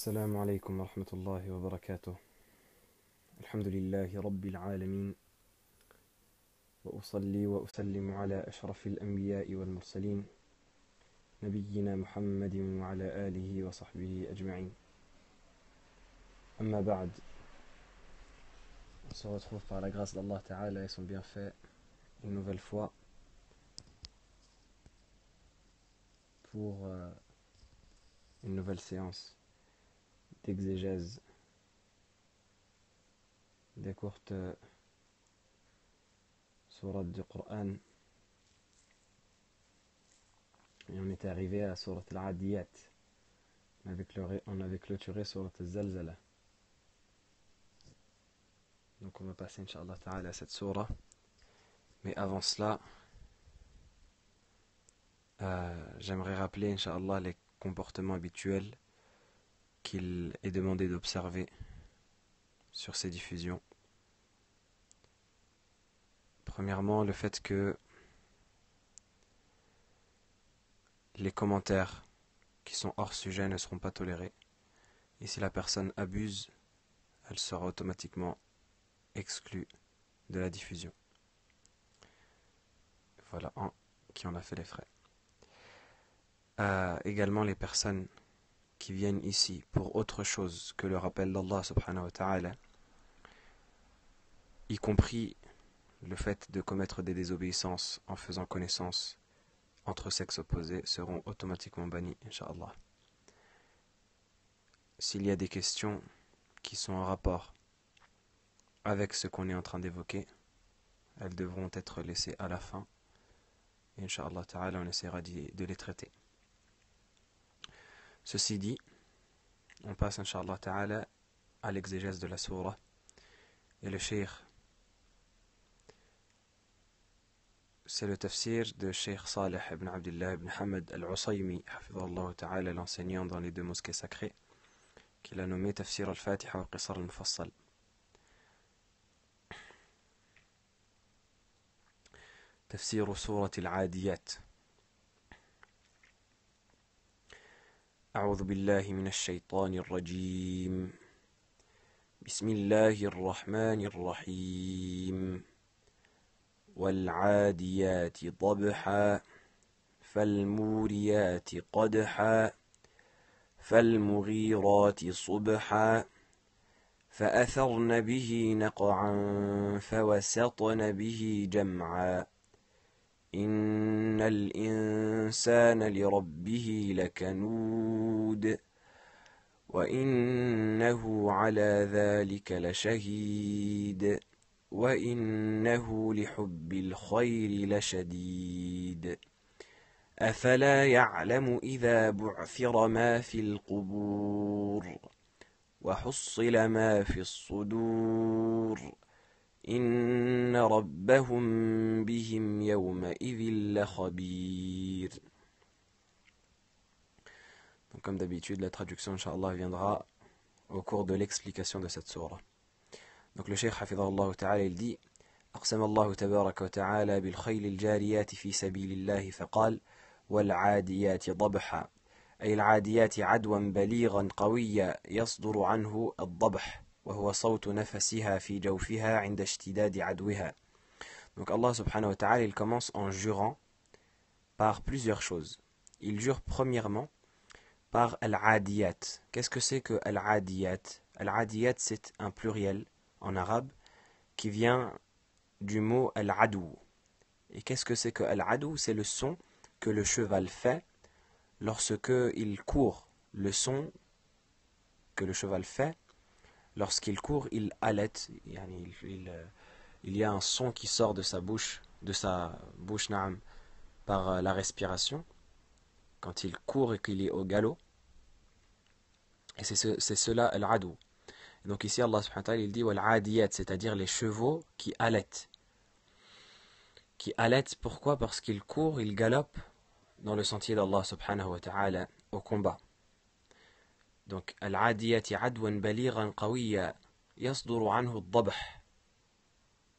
السلام عليكم ورحمة الله وبركاته. الحمد لله رب العالمين، وأصلي وأسلم على أشرف الأنبياء والمرسلين نبينا محمد وعلى آله وصحبه أجمعين. أما بعد, on se retrouve par la grâce d'Allah Ta'ala et son bienfait une nouvelle fois pour une nouvelle séance d'exégèse des courtes sourates du Coran. Et on est arrivé à Surat al-Adiyat. On avait clôturé Surat al-Zalzala. Donc on va passer Inch'Allah Ta'ala à cette surah. Mais avant cela, j'aimerais rappeler Inch'Allah les comportements habituels qu'il est demandé d'observer sur ces diffusions. Premièrement, le fait que les commentaires qui sont hors sujet ne seront pas tolérés. Et si la personne abuse, elle sera automatiquement exclue de la diffusion. Voilà un qui en a fait les frais. Également les personnes qui viennent ici pour autre chose que le rappel d'Allah subhanahu wa ta'ala, y compris le fait de commettre des désobéissances en faisant connaissance entre sexes opposés, seront automatiquement bannis, Inch'Allah. S'il y a des questions qui sont en rapport avec ce qu'on est en train d'évoquer, elles devront être laissées à la fin. Et Inch'Allah Ta'ala, on essaiera de les traiter. Ceci dit, on passe Inch'Allah Ta'ala à l'exégèse de la sourate. Et le cheikh, c'est le tafsir de Cheikh Saleh ibn Abdullah ibn Hamad al-Usaymi, hafidhahullah Ta'ala, l'enseignant dans les deux mosquées sacrées, qu'il a nommé Tafsir al-Fatiha wa Qisar al-Mufassal. تفسير سورة العاديات. أعوذ بالله من الشيطان الرجيم. بسم الله الرحمن الرحيم. والعاديات ضبحا فالموريات قدحا فالمغيرات صبحا فأثرن به نقعا فوسطن به جمعا إن الإنسان لربه لكنود وإنه على ذلك لشهيد وإنه لحب الخير لشديد أفلا يعلم إذا بعثر ما في القبور وحصل ما في الصدور إن ربهم بهم يومئذ لخبير. Donc, comme d'habitude, la traduction, Inch'Allah, viendra au cours de l'explication de cette sourate. Donc le cheikh hafidhahullah ta'ala, il dit: أقسم الله تبارك وتعالى بالخيل الجاريات في سبيل الله فقال والعاديات ضبحا، أي العاديات عدوا بليغا قويا يصدر عنه الضبح وهو صوت نفسها في جوفها عند اشتداد عدوها. Donc Allah subhanahu wa ta'ala, il commence en jurant par plusieurs choses. Il jure premièrement par al-adiyat. Qu'est-ce que c'est que al-adiyat? Al-adiyat, c'est un pluriel en arabe qui vient du mot al-adou. Et qu'est-ce que c'est que al-adou? C'est le son que le cheval fait lorsque il court. Le son que le cheval fait lorsqu'il court, il halète. Il y a un son qui sort de sa bouche naam, par la respiration quand il court et qu'il est au galop. Et c'est cela al-adou. Donc ici Allah subhanahu wa ta'ala, il dit wal-adiyat, c'est-à-dire les chevaux qui halètent. Qui halètent, pourquoi? Parce qu'ils courent, ils galopent dans le sentier d'Allah subhanahu wa ta'ala au combat. Donc al-adiyat adwan balighan qawiyya yasduru anhu ad-dabh.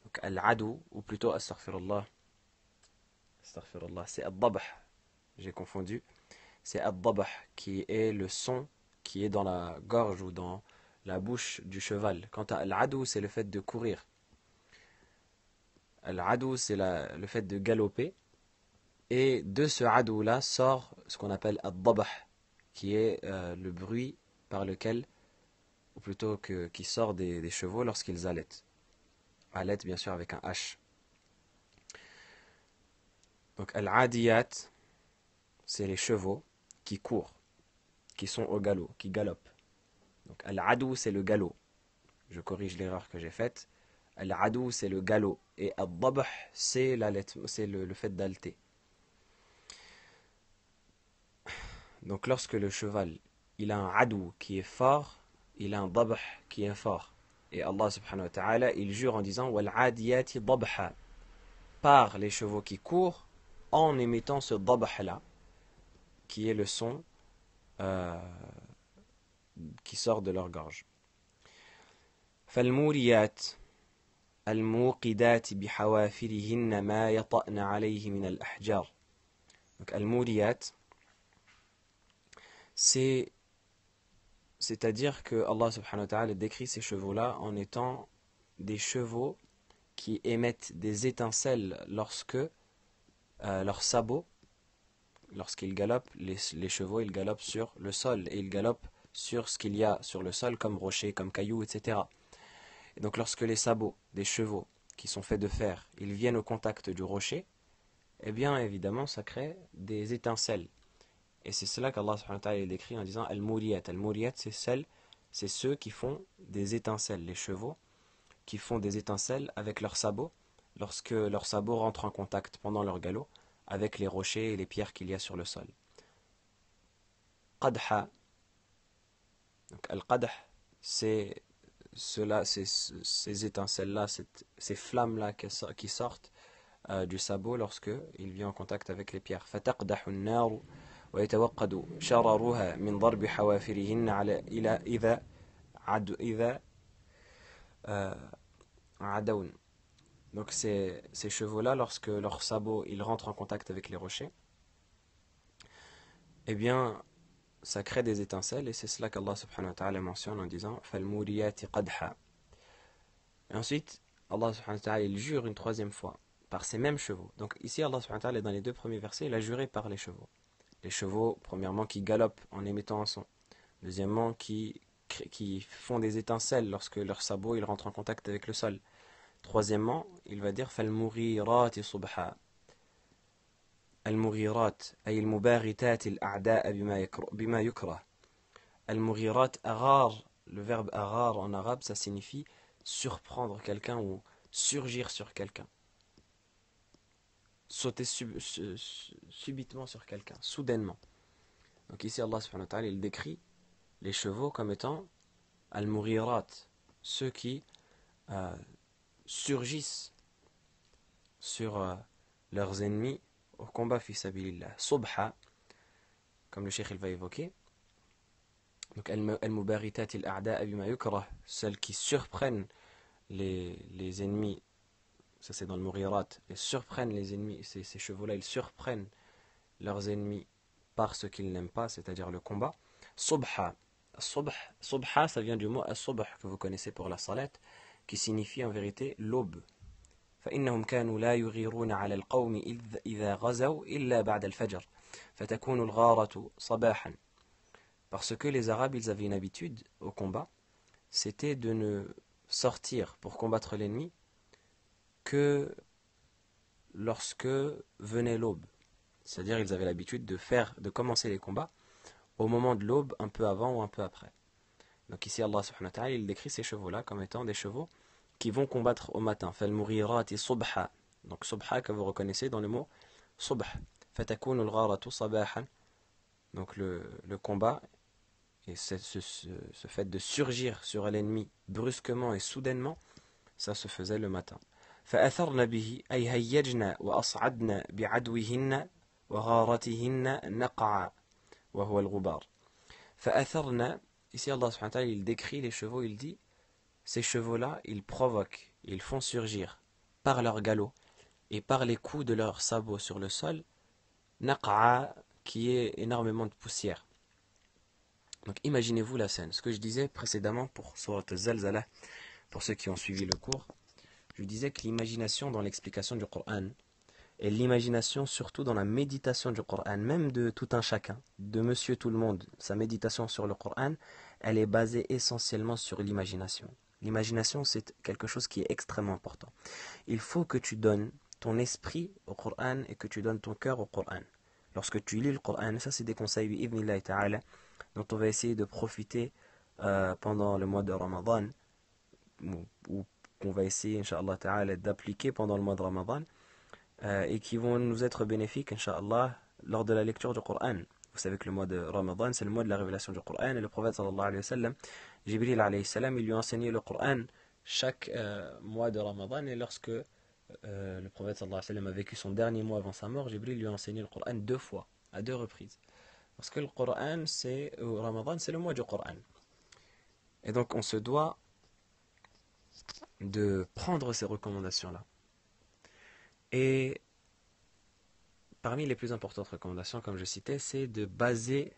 Donc al-adu, ou plutôt astaghfirullah, c'est ad-dabh. J'ai confondu. C'est ad-dabh qui est le son qui est dans la gorge ou dans la bouche du cheval. Quant à al-adou, c'est le fait de courir. Al-adou, c'est le fait de galoper. Et de ce adou-là sort ce qu'on appelle ad-dabh, qui est le bruit par lequel, ou plutôt qui sort des chevaux lorsqu'ils allaitent. Allaitent bien sûr avec un H. Donc al-adiyat, c'est les chevaux qui courent, qui sont au galop, qui galopent. Donc al-adou, c'est le galop. Je corrige l'erreur que j'ai faite. Al-adou, c'est le galop. Et ad-dabh, c'est le fait d'halter. Donc lorsque le cheval, il a un adou qui est fort, il a un dabh qui est fort. Et Allah subhanahu wa ta'ala, il jure en disant wal-adiyati dabha, par les chevaux qui courent, en émettant ce dabh-là, qui est le son qui sort de leur gorge. فالموريات الموقدات بحوافرهن ما يطأن عليه من الأحجار. Donc al-muriyat, c'est-à-dire que Allah subhanahu wa ta'ala décrit ces chevaux-là en étant des chevaux qui émettent des étincelles lorsque leurs sabots, lorsqu'ils galopent, les chevaux ils galopent sur le sol et ils galopent sur ce qu'il y a sur le sol comme rochers, comme cailloux, etc. Et donc lorsque les sabots des chevaux qui sont faits de fer, ils viennent au contact du rocher, eh bien évidemment ça crée des étincelles. Et c'est cela qu'Allah subhanahu wa ta'ala décrit en disant Al-Muriyat. Al-Muriyat, c'est ceux qui font des étincelles, les chevaux qui font des étincelles avec leurs sabots, lorsque leurs sabots rentrent en contact pendant leur galop avec les rochers et les pierres qu'il y a sur le sol. Qadha. Donc al-Qadh, c'est ces étincelles-là, ces flammes-là qui sortent du sabot lorsque il vient en contact avec les pierres. فَتَقْدَحُ النَّارُ ويتوقد شررها من ضرب حوافرهن على إلى إذا عدون. Donc ces chevaux-là, lorsque leurs sabots ils rentrent en contact avec les rochers, eh bien ça crée des étincelles et c'est cela qu'Allah subhanahu wa ta'ala mentionne en disant فَالْمُورِيَاتِ قَدْحًا. Et ensuite Allah subhanahu wa ta'ala il jure une troisième fois par ces mêmes chevaux. Donc ici Allah subhanahu wa ta'ala dans les deux premiers versets il a juré par les chevaux. Les chevaux, premièrement, qui galopent en émettant un son. Deuxièmement, qui font des étincelles lorsque leurs sabots ils rentrent en contact avec le sol. Troisièmement, il va dire فَالْمُغِيرَاتِ صُبْحًا. Al-Mughirat, ay al-Mubaghitat al-A'da' bima yukrah. Al-Mughirat, aghar, le verbe aghar en arabe, ça signifie surprendre quelqu'un ou surgir sur quelqu'un. Sauter subitement sur quelqu'un, soudainement. Donc ici Allah subhanahu wa ta'ala il décrit les chevaux comme étant al-mughirat, ceux qui surgissent sur leurs ennemis au combat fi sabilillah. Subha, comme le cheikh il va évoquer, donc al-mubaritat al-a'da' bima yukrah, celles qui surprennent les ennemis, ça c'est dans le mughirat, ils surprennent les ennemis, ces chevaux-là ils surprennent leurs ennemis par ce qu'ils n'aiment pas, c'est-à-dire le combat. Subha. Subha, ça vient du mot as-subh que vous connaissez pour la salat, qui signifie en vérité l'aube. فإنهم كانوا لا يغيرون على القوم إذا غزوا إلا بعد الفجر فتكون الغارة صباحا. Parce que les Arabes, ils avaient une habitude au combat, c'était de ne sortir pour combattre l'ennemi que lorsque venait l'aube. C'est-à-dire ils avaient l'habitude de commencer les combats au moment de l'aube, un peu avant ou un peu après. Donc ici Allah subhanahu wa ta'ala il décrit ces chevaux-là comme étant des chevaux qui vont combattre au matin. فَالْمُغِيرَاتِ صُبْحًا. Donc subha que vous reconnaissez dans le mot subh. فَتَكُونُ الْغَارَةُ صَبَاحًا. Donc le combat et ce fait de surgir sur l'ennemi brusquement et soudainement, ça se faisait le matin. فَأَثَرْنَ بِهِ أَيْ هَيَّجْنَا وَأَصْعَدْنَا بِعَدْوِهِنَّ وَغَارَتِهِنَّ نَقْعًا وَهُوَ الْغُبَارِ. فَأَثَرْنَا. Ici Allah subhanahu wa ta'ala il décrit les chevaux, il dit ces chevaux-là, ils provoquent, ils font surgir par leur galop et par les coups de leurs sabots sur le sol, naq'a, qui est énormément de poussière. Donc imaginez-vous la scène. Ce que je disais précédemment pour Surat Al-Zalzalah, pour ceux qui ont suivi le cours, je disais que l'imagination dans l'explication du Coran, et l'imagination surtout dans la méditation du Coran, même de tout un chacun, de monsieur tout le monde, sa méditation sur le Coran, elle est basée essentiellement sur l'imagination. L'imagination, c'est quelque chose qui est extrêmement important. Il faut que tu donnes ton esprit au Coran et que tu donnes ton cœur au Coran. Lorsque tu lis le Coran, ça c'est des conseils bi'idhnillahi ta'ala, dont on va essayer de profiter pendant le mois de Ramadan, ou qu'on va essayer, Inch'Allah ta'ala, d'appliquer pendant le mois de Ramadan, et qui vont nous être bénéfiques, Inch'Allah, lors de la lecture du Coran. Vous savez que le mois de Ramadan, c'est le mois de la révélation du Coran, et le prophète sallallahu alayhi wa sallam, Jibril alayhi salam, il lui a enseigné le Coran chaque mois de Ramadan, et lorsque le prophète sallallahu alayhi wa sallam a vécu son dernier mois avant sa mort, Jibril lui a enseigné le Coran 2 fois, à 2 reprises. Parce que le Coran, Ramadan, c'est le mois du Coran. Et donc on se doit de prendre ces recommandations-là. Et parmi les plus importantes recommandations, comme je citais, c'est de baser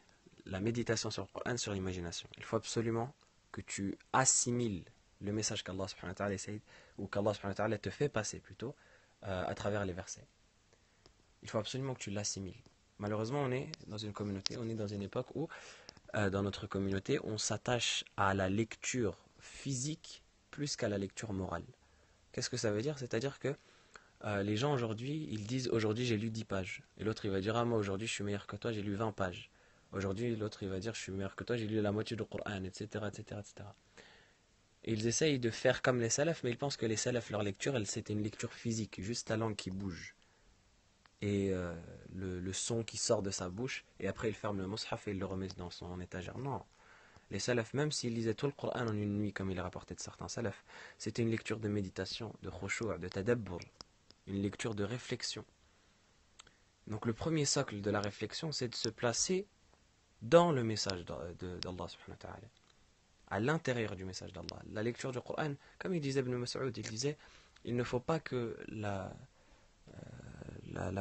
la méditation sur le Coran sur l'imagination. Il faut absolument que tu assimiles le message qu'Allah subhanahu wa ta'ala essaie, ou qu'Allah subhanahu wa ta'ala te fait passer plutôt, à travers les versets. Il faut absolument que tu l'assimiles. Malheureusement, on est dans une communauté, on est dans une époque où, dans notre communauté, on s'attache à la lecture physique plus qu'à la lecture morale. Qu'est-ce que ça veut dire? C'est-à-dire que les gens aujourd'hui, ils disent aujourd'hui j'ai lu 10 pages. Et l'autre il va dire ah moi aujourd'hui je suis meilleur que toi, j'ai lu 20 pages. Aujourd'hui l'autre il va dire je suis meilleur que toi, j'ai lu la moitié du Coran, etc. etc., etc. Et ils essayent de faire comme les salafs, mais ils pensent que les salafs, leur lecture, c'était une lecture physique, juste la langue qui bouge. Et le son qui sort de sa bouche, et après il ferme le mushaf et il le remet dans son étagère. Non. Les salafs, même s'ils lisaient tout le Coran en une nuit, comme il est rapporté de certains salafs, c'était une lecture de méditation, de khushu', de tadabbur, une lecture de réflexion. Donc le premier socle de la réflexion, c'est de se placer dans le message d'Allah subhanahu wa ta'ala, à l'intérieur du message d'Allah. La lecture du Coran, comme il disait Ibn Mas'ud, il disait, il ne faut pas que la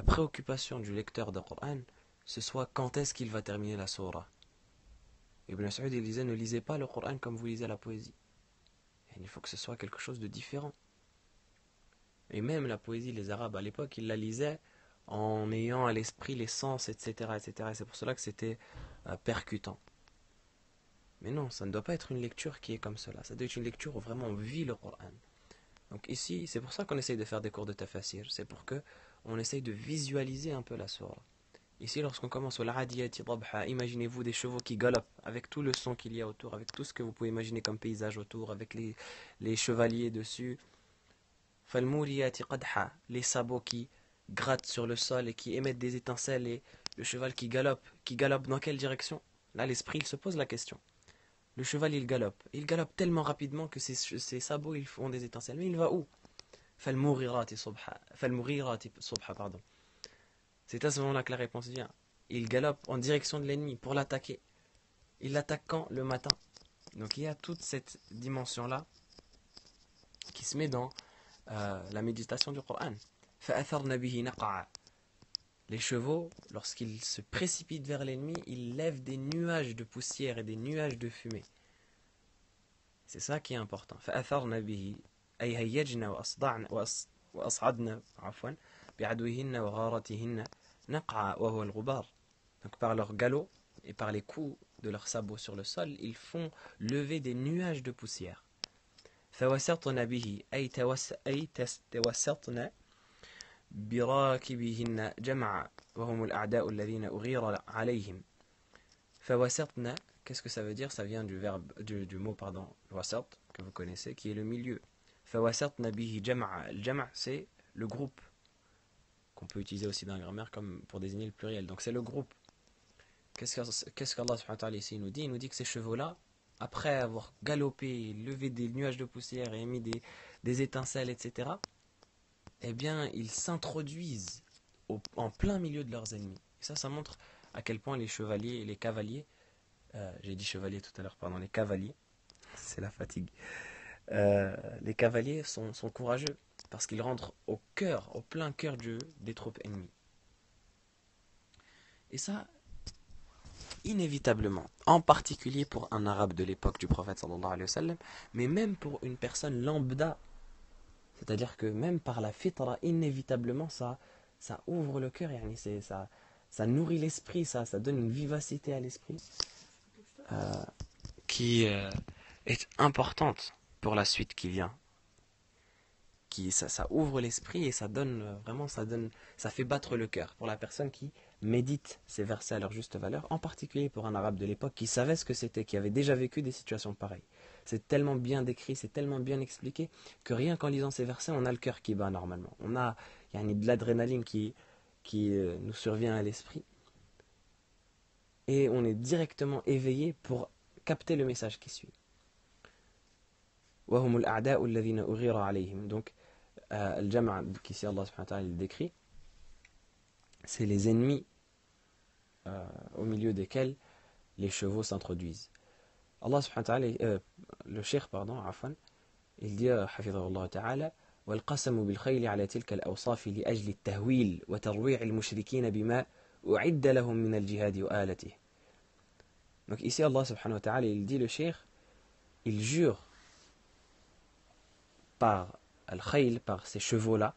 préoccupation du lecteur de Coran, ce soit quand est-ce qu'il va terminer la surah. Ibn Mas'ud, il disait, ne lisez pas le Coran comme vous lisez la poésie. Et il faut que ce soit quelque chose de différent. Et même la poésie, les Arabes à l'époque, ils la lisaient en ayant à l'esprit les sens, etc. etc. Et c'est pour cela que c'était percutant. Mais non, ça ne doit pas être une lecture qui est comme cela. Ça doit être une lecture où vraiment on vit le Coran. Donc ici, c'est pour ça qu'on essaye de faire des cours de tafsir. C'est pour que on essaye de visualiser un peu la surah. Ici, lorsqu'on commence au l'adiyati dabha, imaginez-vous des chevaux qui galopent avec tout le son qu'il y a autour, avec tout ce que vous pouvez imaginer comme paysage autour, avec les chevaliers dessus. Falmuriyati qadha, les sabots qui grattent sur le sol et qui émettent des étincelles, et le cheval qui galope dans quelle direction? Là, l'esprit il se pose la question. Le cheval il galope tellement rapidement que ses sabots ils font des étincelles. Mais il va où? Falmurirati subha, pardon. C'est à ce moment-là que la réponse vient. Il galope en direction de l'ennemi pour l'attaquer. Il l'attaque quand? Le matin. Donc il y a toute cette dimension-là qui se met dans la méditation du Coran. Les chevaux, lorsqu'ils se précipitent vers l'ennemi, ils lèvent des nuages de poussière et des nuages de fumée. C'est ça qui est important. Donc par leur galop et par les coups de leurs sabots sur le sol, ils font lever des nuages de poussière. فوسطن به أي توسطن براكبهن جمعا وهم الأعداء الذين أغير عليهم. فوسطن, qu'est-ce que ça veut dire? Ça vient du mot wasat, que vous connaissez, qui est le milieu. فوسطن به جمعا. Le jama' c'est le groupe, qu'on peut utiliser aussi dans la grammaire comme pour désigner le pluriel. Donc c'est le groupe. Qu'est-ce qu'Allah subhanahu wa ta'ala ici nous dit? Il nous dit que ces chevaux-là, après avoir galopé, levé des nuages de poussière et émis des étincelles, etc., eh bien, ils s'introduisent en plein milieu de leurs ennemis. Et ça montre à quel point les chevaliers et les cavaliers, j'ai dit chevaliers tout à l'heure, pardon, les cavaliers, c'est la fatigue, les cavaliers sont courageux, parce qu'ils rentrent au plein cœur des troupes ennemies. Et ça, inévitablement, en particulier pour un arabe de l'époque du prophète sallallahu alayhi wa sallam, mais même pour une personne lambda, c'est-à-dire que même par la fitra, inévitablement, ça ouvre le cœur, yani ça nourrit l'esprit, ça donne une vivacité à l'esprit qui est importante pour la suite qui vient. Ça ouvre l'esprit et ça donne vraiment, ça fait battre le cœur pour la personne qui médite ces versets à leur juste valeur, en particulier pour un arabe de l'époque qui savait ce que c'était, qui avait déjà vécu des situations pareilles. C'est tellement bien décrit, c'est tellement bien expliqué que rien qu'en lisant ces versets, on a le cœur qui bat normalement. Il y a de l'adrénaline qui nous survient à l'esprit et on est directement éveillé pour capter le message qui suit. Donc, Al-Jama' qu'ici Allah subhanahu wa ta'ala décrit, c'est les ennemis au milieu desquels les chevaux s'introduisent. Allah subhanahu wa ta'ala, le cheikh, pardon, afwan, il dit, hafidhahullah ta'ala, والقسم بالخيل على تلك الأوصاف لأجل التهويل وترويع المشركين بما أعد لهم من الجهاد وآلته. Donc ici Allah subhanahu wa ta'ala, il dit, le cheikh, il jure par al-khayl, par ces chevaux-là,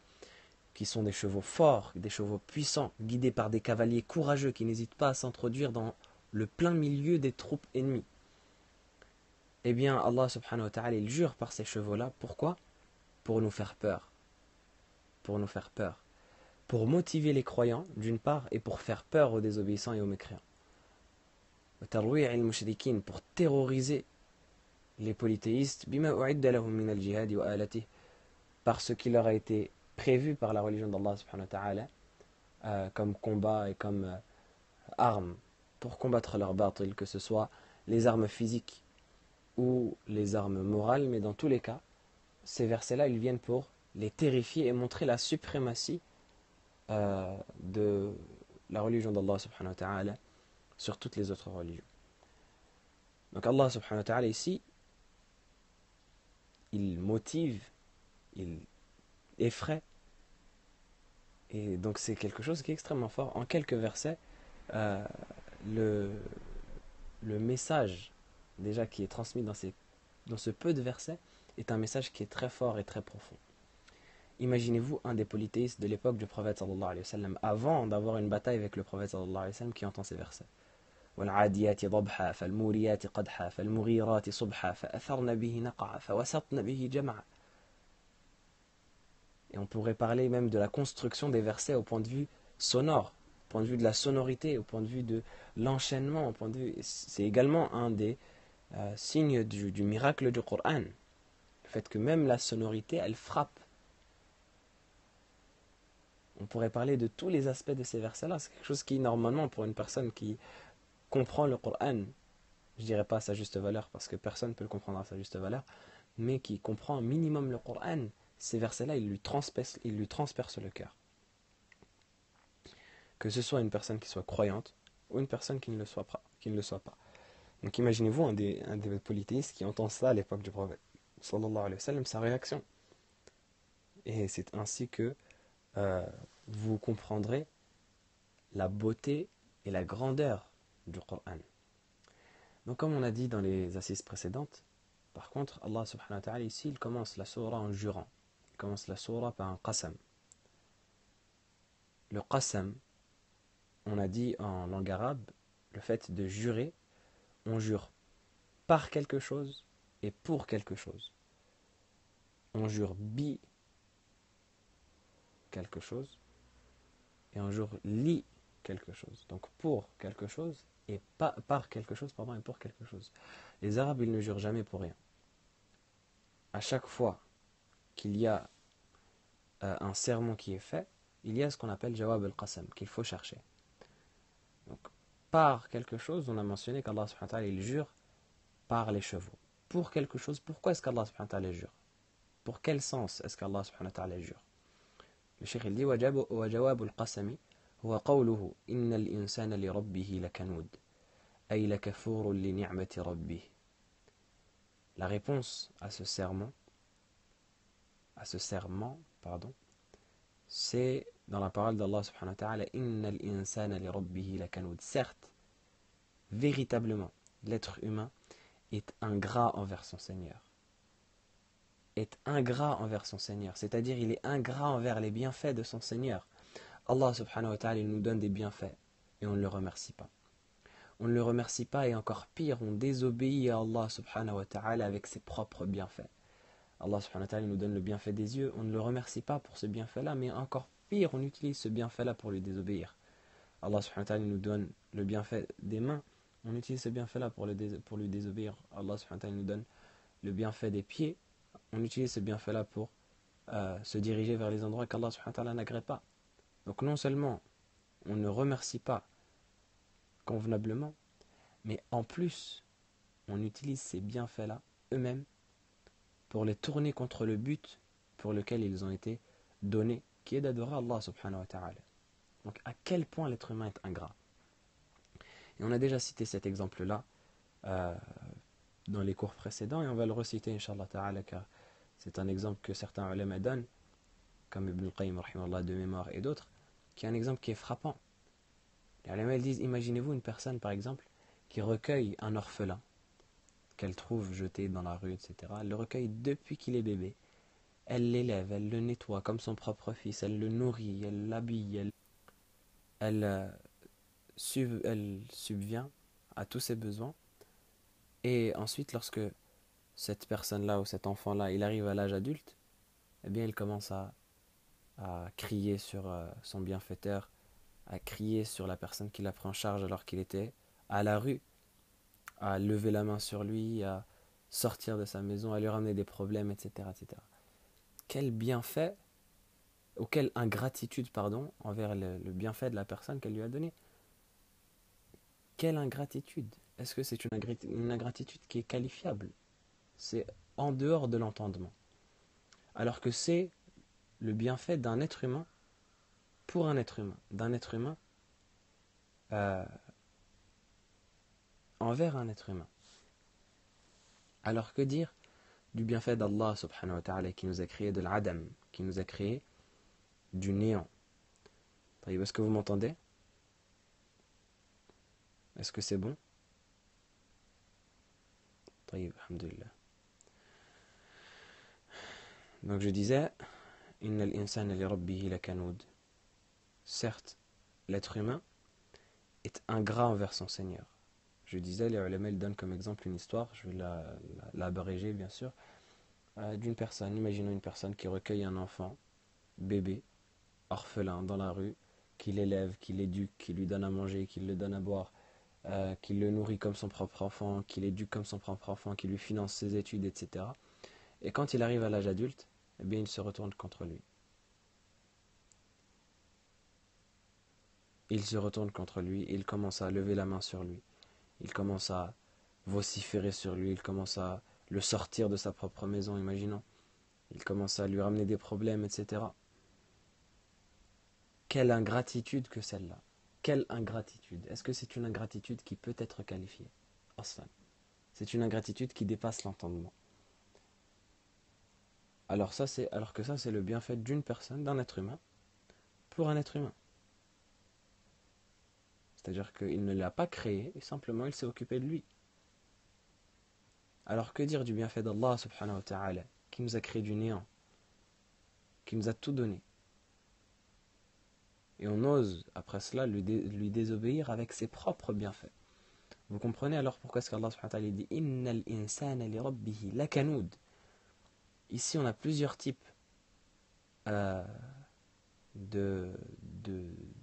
qui sont des chevaux forts, des chevaux puissants, guidés par des cavaliers courageux qui n'hésitent pas à s'introduire dans le plein milieu des troupes ennemies. Eh bien, Allah subhanahu wa ta'ala, il jure par ces chevaux-là. Pourquoi ? Pour nous faire peur. Pour nous faire peur. Pour motiver les croyants, d'une part, et pour faire peur aux désobéissants et aux mécréants. Pour terroriser les polythéistes, par ce qui leur a été prévu par la religion d'Allah subhanahu wa ta'ala, comme combat et comme armes pour combattre leur batil, que ce soit les armes physiques ou les armes morales, mais dans tous les cas, ces versets-là, ils viennent pour les terrifier et montrer la suprématie de la religion d'Allah subhanahu wa ta'ala sur toutes les autres religions. Donc Allah subhanahu wa ta'ala ici, il motive, il effraie, et donc c'est quelque chose qui est extrêmement fort. En quelques versets, le message déjà qui est transmis dans ce peu de versets est un message qui est très fort et très profond. Imaginez-vous un des polythéistes de l'époque du prophète sallallahu alayhi wa sallam, avant d'avoir une bataille avec le prophète sallallahu alayhi wa sallam, qui entend ces versets. وَالْعَادِيَاتِ ضَبْحًا فَالْمُورِيَاتِ قَدْحًا فَالْمُغِيرَاتِ صُبْحًا فَأَثَرْنَ بِهِ نَقْعًا فَوَسَطْنَ بِهِ جَمْعًا. Et on pourrait parler même de la construction des versets au point de vue sonore, au point de vue de la sonorité, au point de vue de l'enchaînement, c'est également un des signes du miracle du Coran. Le fait que même la sonorité, elle frappe. On pourrait parler de tous les aspects de ces versets-là. C'est quelque chose qui, normalement, pour une personne qui comprend le Coran, je dirais pas à sa juste valeur, parce que personne ne peut le comprendre à sa juste valeur, mais qui comprend un minimum le Coran, ces versets-là, ils lui transpercent le cœur. Que ce soit une personne qui soit croyante, ou une personne qui ne le soit pas. Donc imaginez-vous un des polythéistes qui entend ça à l'époque du prophète, sallallahu alayhi wa sallam, sa réaction. Et c'est ainsi que vous comprendrez la beauté et la grandeur du Coran. Donc comme on a dit dans les assises précédentes, par contre, Allah subhanahu wa ta'ala ici, il commence la sourate en jurant. Il commence la sourate par un qasam. Le qasam, on a dit en langue arabe, le fait de jurer, on jure par quelque chose et pour quelque chose. On jure quelque chose et on jure quelque chose. Donc pour quelque chose et par quelque chose, et pour quelque chose. Les Arabes, ils ne jurent jamais pour rien. À chaque fois qu'il y a un serment qui est fait, il y a ce qu'on appelle jawab al-qasam, qu'il faut chercher. Donc par quelque chose, on a mentionné qu'Allah subhanahu wa ta'ala, il jure par les chevaux. Pour quelque chose, pourquoi est-ce qu'Allah subhanahu wa ta'ala jure? Pour quel sens est-ce qu'Allah subhanahu wa ta'ala jure? Le cheikh il dit وجواب القسم هو قوله إن الإنسان لربه لكنود أي لكفور لنعمة ربه. La réponse à ce serment, c'est dans la parole d'Allah subhanahu wa ta'ala إن الإنسان لربه لكنود. Certes, véritablement, l'être humain est ingrat envers son Seigneur. Est ingrat envers son Seigneur. C'est-à-dire, il est ingrat envers les bienfaits de son Seigneur. Allah subhanahu wa ta'ala, il nous donne des bienfaits et on ne le remercie pas. On ne le remercie pas et encore pire, on désobéit à Allah subhanahu wa ta'ala avec ses propres bienfaits. Allah subhanahu wa ta'ala nous donne le bienfait des yeux, on ne le remercie pas pour ce bienfait-là, mais encore pire, on utilise ce bienfait-là pour lui désobéir. Allah subhanahu wa ta'ala nous donne le bienfait des mains, on utilise ce bienfait-là pour lui désobéir. Allah subhanahu wa ta'ala nous donne le bienfait des pieds, on utilise ce bienfait-là pour se diriger vers les endroits qu'Allah subhanahu wa ta'ala n'agrée pas. Donc non seulement on ne remercie pas convenablement, mais en plus, on utilise ces bienfaits-là eux-mêmes pour les tourner contre le but pour lequel ils ont été donnés, qui est d'adorer Allah subhanahu wa ta'ala. Donc à quel point l'être humain est ingrat. Et on a déjà cité cet exemple-là dans les cours précédents, et on va le reciter, Inch'Allah ta'ala, car c'est un exemple que certains ulama donnent, comme Ibn al-Qayyim rahimahullah de mémoire et d'autres, qui est un exemple qui est frappant. Les ulama disent, imaginez-vous une personne par exemple qui recueille un orphelin qu'elle trouve jeté dans la rue, etc. Elle le recueille depuis qu'il est bébé. Elle l'élève, elle le nettoie comme son propre fils, elle le nourrit, elle l'habille, elle subvient à tous ses besoins. Et ensuite, lorsque cette personne-là ou cet enfant-là, il arrive à l'âge adulte, eh bien, il commence à crier sur son bienfaiteur, à crier sur la personne qui l'a pris en charge alors qu'il était à la rue, à lever la main sur lui, à sortir de sa maison, à lui ramener des problèmes, etc. etc. Quel bienfait, ou quelle ingratitude, pardon, envers le bienfait de la personne qu'elle lui a donné. Quelle ingratitude. Est-ce que c'est une ingratitude qui est qualifiable? C'est en dehors de l'entendement. Alors que c'est le bienfait d'un être humain pour un être humain, d'un être humain envers un être humain. Alors que dire du bienfait d'Allah subhanahu wa ta'ala qui nous a créé de l'adam, qui nous a créé du néant. Est-ce que vous m'entendez? Est-ce que c'est bon? Alhamdulillah. Donc je disais, Innal insana li rabbihi lakanud. Certes, l'être humain est ingrat envers son Seigneur. Je disais, les ulama donnent comme exemple une histoire, je vais l'abréger bien sûr, d'une personne. Imaginons une personne qui recueille un enfant, bébé, orphelin dans la rue, qui l'élève, qui l'éduque, qui lui donne à manger, qui le donne à boire, qui le nourrit comme son propre enfant, qui l'éduque comme son propre enfant, qui lui finance ses études, etc. Et quand il arrive à l'âge adulte, eh bien il se retourne contre lui. Il se retourne contre lui, il commence à lever la main sur lui. Il commence à vociférer sur lui, il commence à le sortir de sa propre maison, imaginons. Il commence à lui ramener des problèmes, etc. Quelle ingratitude que celle-là. Quelle ingratitude. Est-ce que c'est une ingratitude qui peut être qualifiée? Aslan. C'est une ingratitude qui dépasse l'entendement. Alors que ça, c'est le bienfait d'une personne, d'un être humain, pour un être humain. C'est-à-dire qu'il ne l'a pas créé, et simplement il s'est occupé de lui. Alors que dire du bienfait d'Allah subhanahu wa ta'ala, qui nous a créé du néant, qui nous a tout donné. Et on ose, après cela, lui désobéir avec ses propres bienfaits. Vous comprenez alors pourquoi est-ce qu'Allah subhanahu wa ta'ala dit Innal insana li rabbihi lakanud. Ici, on a plusieurs types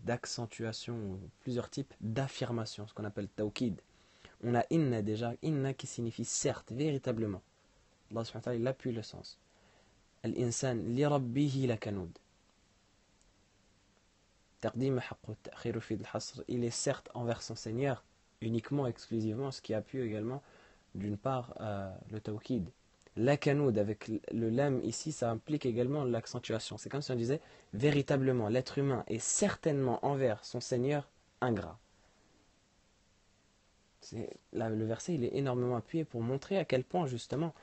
d'accentuation, plusieurs types d'affirmation, ce qu'on appelle tawkid. On a inna déjà, inna qui signifie certes, véritablement. Allah subhanahu wa ta'ala, il appuie le sens. Al-insan li rabbihi lakanud. Taqdim haqqu ta'khir fi al-hasr. Il est certes envers son Seigneur, uniquement, exclusivement, ce qui appuie également, d'une part, le tawkid. Lakanud, avec le lam ici, ça implique également l'accentuation. C'est comme si on disait, véritablement, l'être humain est certainement envers son Seigneur ingrat. Le verset, il est énormément appuyé pour montrer à quel point, justement,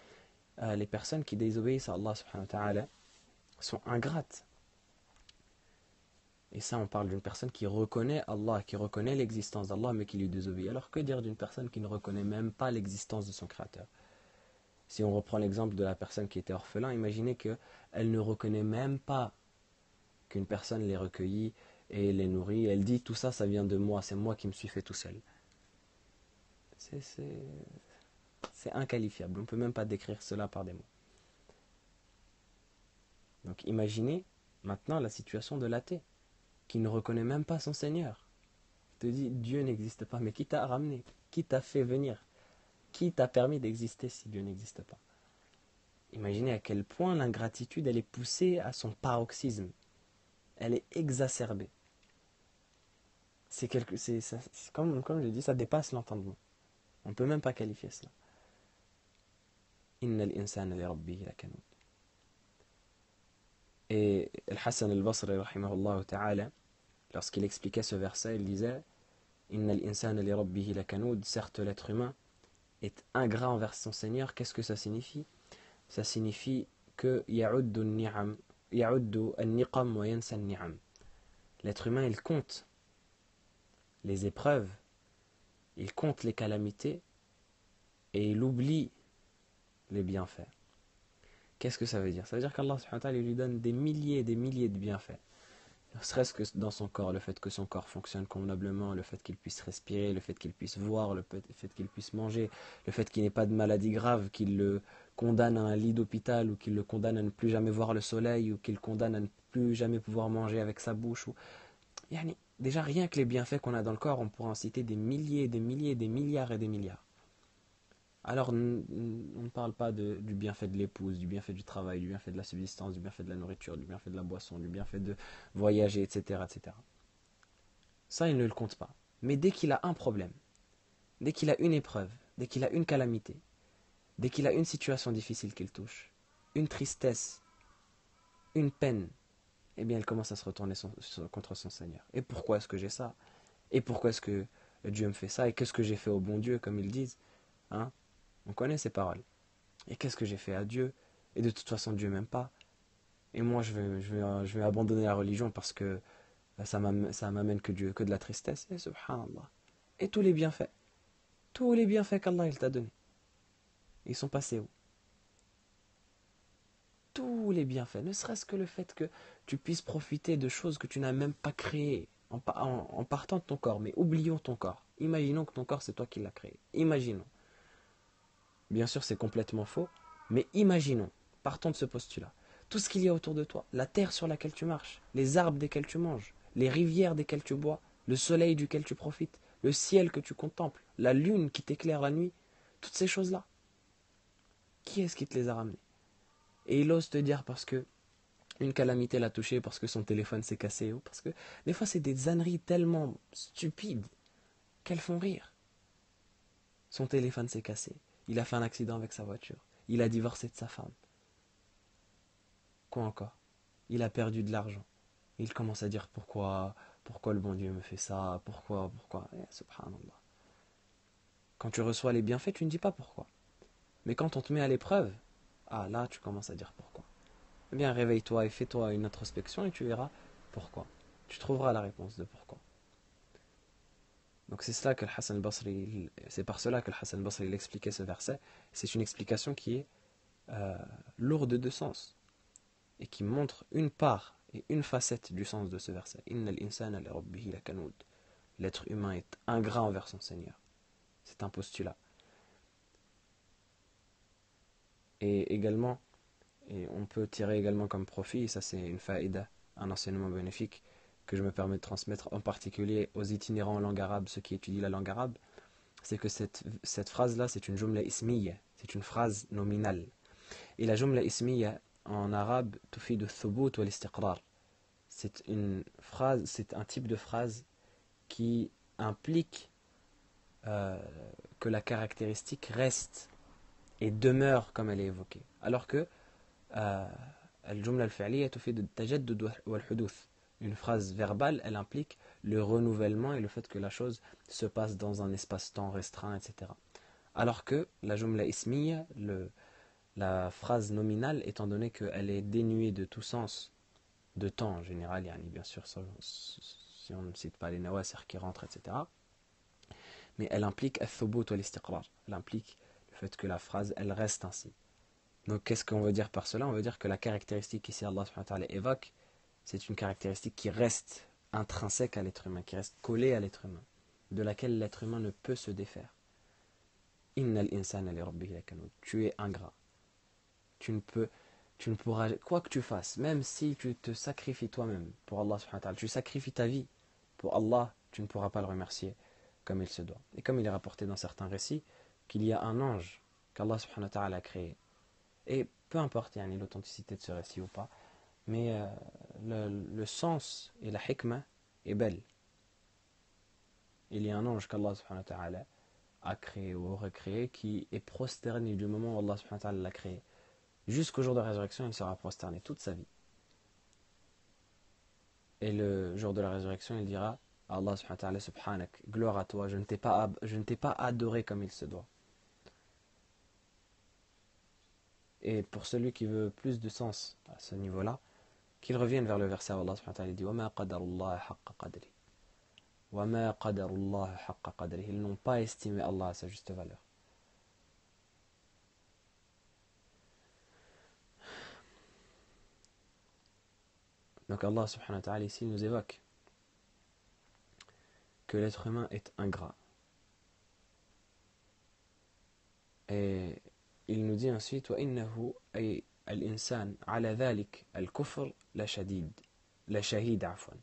les personnes qui désobéissent à Allah subhanahu wa ta'ala sont ingrates. Et ça, on parle d'une personne qui reconnaît Allah, qui reconnaît l'existence d'Allah, mais qui lui désobéit. Alors que dire d'une personne qui ne reconnaît même pas l'existence de son Créateur? Si on reprend l'exemple de la personne qui était orphelin, imaginez qu'elle ne reconnaît même pas qu'une personne les recueillit et les nourrit. Elle dit tout ça, ça vient de moi, c'est moi qui me suis fait tout seul. C'est inqualifiable, on ne peut même pas décrire cela par des mots. Donc imaginez maintenant la situation de l'athée, qui ne reconnaît même pas son Seigneur. Il te dit Dieu n'existe pas, mais qui t'a ramené? Qui t'a fait venir? Qui t'a permis d'exister si Dieu n'existe pas? Imaginez à quel point l'ingratitude elle est poussée à son paroxysme. Elle est exacerbée. Comme je dis, ça dépasse l'entendement. On ne peut même pas qualifier cela. Innal insana li rabbihi lakanud. Et Al-Hassan al-Basri, rahimahullah ta'ala, lorsqu'il expliquait ce verset, il disait Innal insana li rabbihi lakanud. Certes, l'être humain est ingrat envers son Seigneur. Qu'est-ce que ça signifie? Ça signifie que ya'uddu an-niqam wa yansa an-ni'am. L'être humain, il compte les épreuves, il compte les calamités et il oublie les bienfaits. Qu'est-ce que ça veut dire? Ça veut dire qu'Allah subhanahu wa ta'ala lui donne des milliers et des milliers de bienfaits. Ne serait-ce que dans son corps, le fait que son corps fonctionne convenablement, le fait qu'il puisse respirer, le fait qu'il puisse voir, le fait qu'il puisse manger, le fait qu'il n'ait pas de maladie grave, qu'il le condamne à un lit d'hôpital, ou qu'il le condamne à ne plus jamais voir le soleil, ou qu'il le condamne à ne plus jamais pouvoir manger avec sa bouche. Déjà, rien que les bienfaits qu'on a dans le corps, on pourra en citer des milliers, des milliers, des milliards et des milliards. Alors, on ne parle pas du bienfait de l'épouse, du bienfait du travail, du bienfait de la subsistance, du bienfait de la nourriture, du bienfait de la boisson, du bienfait de voyager, etc., etc. Ça, il ne le compte pas. Mais dès qu'il a un problème, dès qu'il a une épreuve, dès qu'il a une calamité, dès qu'il a une situation difficile qu'il touche, une tristesse, une peine, eh bien, il commence à se retourner contre son Seigneur. Et pourquoi est-ce que j'ai ça? Et pourquoi est-ce que Dieu me fait ça? Et qu'est-ce que j'ai fait au bon Dieu, comme ils disent, hein? On connaît ces paroles. Et qu'est-ce que j'ai fait à Dieu? Et de toute façon, Dieu m'aime pas. Et moi, je vais abandonner la religion parce que ça m'amène que de la tristesse. Et subhanallah. Et tous les bienfaits qu'Allah il t'a donnés, ils sont passés où? Tous les bienfaits, ne serait-ce que le fait que tu puisses profiter de choses que tu n'as même pas créées en partant de ton corps. Mais oublions ton corps. Imaginons que ton corps, c'est toi qui l'as créé. Imaginons. Bien sûr, c'est complètement faux, mais imaginons, partons de ce postulat, tout ce qu'il y a autour de toi, la terre sur laquelle tu marches, les arbres desquels tu manges, les rivières desquelles tu bois, le soleil duquel tu profites, le ciel que tu contemples, la lune qui t'éclaire la nuit, toutes ces choses-là. Qui est-ce qui te les a ramenées? Et il ose te dire parce que une calamité l'a touché, parce que son téléphone s'est cassé, ou parce que des fois c'est des âneries tellement stupides qu'elles font rire. Son téléphone s'est cassé. Il a fait un accident avec sa voiture. Il a divorcé de sa femme. Quoi encore? Il a perdu de l'argent. Il commence à dire pourquoi le bon Dieu me fait ça, pourquoi. Subhanallah. Quand tu reçois les bienfaits, tu ne dis pas pourquoi. Mais quand on te met à l'épreuve, là tu commences à dire pourquoi. Eh bien réveille-toi et fais-toi une introspection et tu verras pourquoi. Tu trouveras la réponse de pourquoi. Donc c'est par cela que le Hassan al-Basri il expliquait ce verset. C'est une explication qui est lourde de sens et qui montre une part et une facette du sens de ce verset. Innal insana li rabbihi lakanud. L'être humain est ingrat envers son Seigneur. C'est un postulat. Et également, et on peut tirer également comme profit, et ça c'est une faïda, un enseignement bénéfique que je me permets de transmettre en particulier aux itinérants en langue arabe, ceux qui étudient la langue arabe, c'est que cette phrase-là, c'est une jumla ismiya, c'est une phrase nominale. Et la jumla ismiya, en arabe, tufidu thubut wal istiqrar. C'est un type de phrase qui implique que la caractéristique reste et demeure comme elle est évoquée. Alors que al-jumla al-fi'liya tufidu tajaddud wal huduth. Une phrase verbale, elle implique le renouvellement et le fait que la chose se passe dans un espace-temps restreint, etc. Alors que la jumla ismiya, la phrase nominale, étant donné qu'elle est dénuée de tout sens de temps en général, bien sûr, si on ne cite pas les nawasir qui rentrent, etc. Mais elle implique al-thubut wal-istiqrar. Elle implique le fait que la phrase, elle reste ainsi. Donc qu'est-ce qu'on veut dire par cela? On veut dire que la caractéristique ici Allah subhanahu wa ta'ala évoque, c'est une caractéristique qui reste intrinsèque à l'être humain, qui reste collée à l'être humain, de laquelle l'être humain ne peut se défaire. Innal insana li rabbihi lakanud. Tu es ingrat. Tu ne pourras, quoi que tu fasses, même si tu te sacrifies toi-même pour Allah subhanahu wa ta'ala, tu sacrifies ta vie pour Allah, tu ne pourras pas le remercier comme il se doit. Et comme il est rapporté dans certains récits, qu'il y a un ange qu'Allah subhanahu wa ta'ala a créé. Et peu importe l'authenticité de ce récit ou pas, mais le sens et la hikmah est belle. Il y a un ange qu'Allah subhanahu wa ta'ala a créé ou recréé qui est prosterné du moment où Allah subhanahu wa ta'ala l'a créé. Jusqu'au jour de la résurrection, il sera prosterné toute sa vie. Et le jour de la résurrection, il dira à Allah subhanahu wa ta'ala, subhanak, gloire à toi, je ne t'ai pas adoré comme il se doit. Et pour celui qui veut plus de sens à ce niveau-là, qu'il revienne vers le verset où Allah subhanahu wa ta'ala dit وَمَا قَدَرُ اللَّهَ حَقَّ قَدْرِهِ وَمَا قَدَرُ اللَّهَ حَقَّ قَدْرِهِ. Ils n'ont pas estimé Allah à sa juste valeur. Donc Allah subhanahu wa ta'ala ici nous évoque que l'être humain est ingrat. Et il nous dit ensuite وَإِنَّهُ أي الإنسان على ذلك الكفر لشهيد عفوا.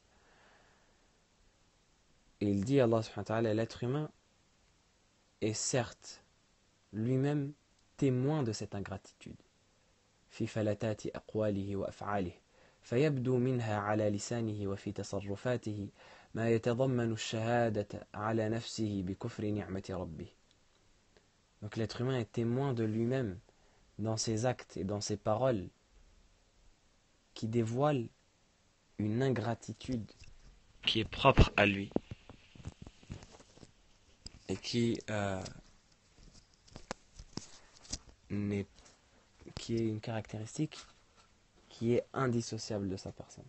Et il dit Allah subhanahu wa ta'ala, l'être humain est certes lui-même témoin de cette ingratitude. في فلتات أقواله وأفعاله فيبدو منها على لسانه وفي تصرفاته ما يتضمن الشهادة على نفسه بكفر نعمة ربه. Donc l'être humain est témoin de lui-même dans ses actes et dans ses paroles qui dévoilent une ingratitude qui est propre à lui et qui est une caractéristique qui est indissociable de sa personne.